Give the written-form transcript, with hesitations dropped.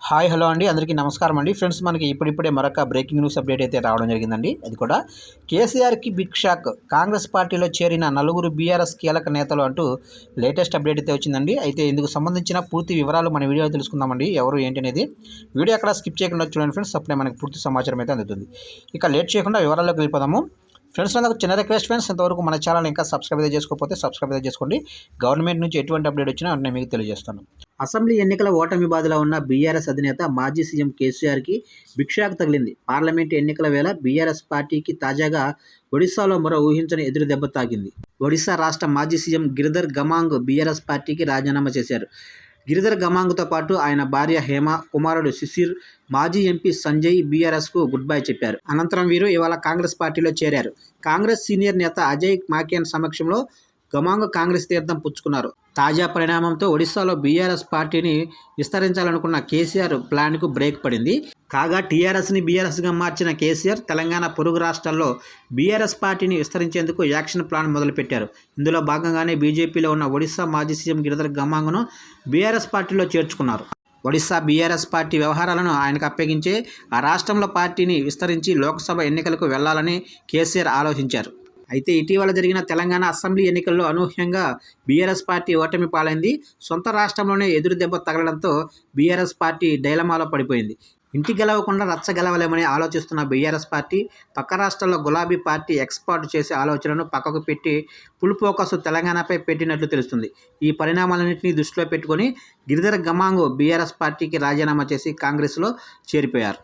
Hi hello అండి, అందరికీ నమస్కారం అండి. ఫ్రెండ్స్, మనకి ఇప్పుడిప్పుడే మరొక బ్రేకింగ్ న్యూస్ అప్డేట్ అయితే రావడం జరిగిందండి. అది కూడా కేసీఆర్కి బిగ్ షాక్, కాంగ్రెస్ పార్టీలో చేరిన నలుగురు బీఆర్ఎస్ కీలక నేతలు అంటూ లేటెస్ట్ అప్డేట్ అయితే వచ్చిందండి. అయితే ఇందుకు సంబంధించిన పూర్తి వివరాలు మన వీడియోలో తెలుసుకుందామండి. ఎవరు ఏంటి అనేది వీడియో అక్కడ స్కిప్ చేయకుండా చూడండి ఫ్రెండ్స్, అప్పుడే మనకి పూర్తి సమాచారం అయితే అందుతుంది. ఇక లేట్ చేయకుండా వివరాల్లోకి వెళ్ళిపోదాము. ఫ్రెండ్స్, నాకు చిన్న రిక్వెస్ట్ ఫ్రెండ్స్, ఇంతవరకు మన ఛానల్ ఇంకా సబ్స్క్రైబ్ అయితే చేసుకోకపోతే సబ్స్క్రైబ్ అయితే చేసుకోండి. గవర్నమెంట్ నుంచి ఎటువంటి అప్డేట్ వచ్చినా నేను మీకు తెలియజేస్తాను. అసెంబ్లీ ఎన్నికల ఓటమి బాధలో ఉన్న బీఆర్ఎస్ అధినేత మాజీ సీఎం కేసీఆర్కి బిగ్ షాక్ తగిలింది. పార్లమెంటు ఎన్నికల వేళ బీఆర్ఎస్ పార్టీకి తాజాగా ఒడిశాలో మరో ఊహించని ఎదురు దెబ్బ తాకింది. ఒడిశా రాష్ట్ర మాజీ సీఎం గిరిధర్ గమాంగ్ బీఆర్ఎస్ పార్టీకి రాజీనామా చేశారు. గిరిధర్ గమాంగ్తో పాటు ఆయన భార్య హేమ, కుమారుడు శిశిర్, మాజీ ఎంపీ సంజయ్ బీఆర్ఎస్కు గుడ్ బై చెప్పారు. అనంతరం వీరు ఇవాళ కాంగ్రెస్ పార్టీలో చేరారు. కాంగ్రెస్ సీనియర్ నేత అజయ్ మాకేన్ సమక్షంలో గమాంగ్ కాంగ్రెస్ తీర్థం పుచ్చుకున్నారు. తాజా పరిణామంతో ఒడిశాలో బీఆర్ఎస్ పార్టీని విస్తరించాలనుకున్న కేసీఆర్ ప్లాన్కు బ్రేక్ పడింది. కాగా టీఆర్ఎస్ని బీఆర్ఎస్గా మార్చిన కేసీఆర్ తెలంగాణ పొరుగు రాష్ట్రాల్లో బీఆర్ఎస్ పార్టీని విస్తరించేందుకు యాక్షన్ ప్లాన్ మొదలుపెట్టారు. ఇందులో భాగంగానే బీజేపీలో ఉన్న ఒడిశా మాజీ సీఎం గిరిధర్ గమాంగ్ను బీఆర్ఎస్ పార్టీలో చేర్చుకున్నారు. ఒడిశా బీఆర్ఎస్ పార్టీ వ్యవహారాలను ఆయనకు అప్పగించే ఆ రాష్ట్రంలో పార్టీని విస్తరించి లోక్సభ ఎన్నికలకు వెళ్లాలని కేసీఆర్ ఆలోచించారు. అయితే ఇటీవల జరిగిన తెలంగాణ అసెంబ్లీ ఎన్నికల్లో అనూహ్యంగా బీఆర్ఎస్ పార్టీ ఓటమి పాలైంది. సొంత రాష్ట్రంలోనే ఎదురు దెబ్బ తగలడంతో బీఆర్ఎస్ పార్టీ డైలమాలో పడిపోయింది. ఇంటి గెలవకుండా రచ్చ గెలవలేమని ఆలోచిస్తున్న బీఆర్ఎస్ పార్టీ పక్క రాష్ట్రాల్లో గులాబీ పార్టీ ఎక్స్పోర్ట్ చేసే ఆలోచనను పక్కకు పెట్టి ఫుల్ ఫోకస్ తెలంగాణపై పెట్టినట్లు తెలుస్తుంది. ఈ పరిణామాలన్నింటినీ దృష్టిలో పెట్టుకొని గిరిధర్ గమాంగ్ బీఆర్ఎస్ పార్టీకి రాజీనామా చేసి కాంగ్రెస్లో చేరిపోయారు.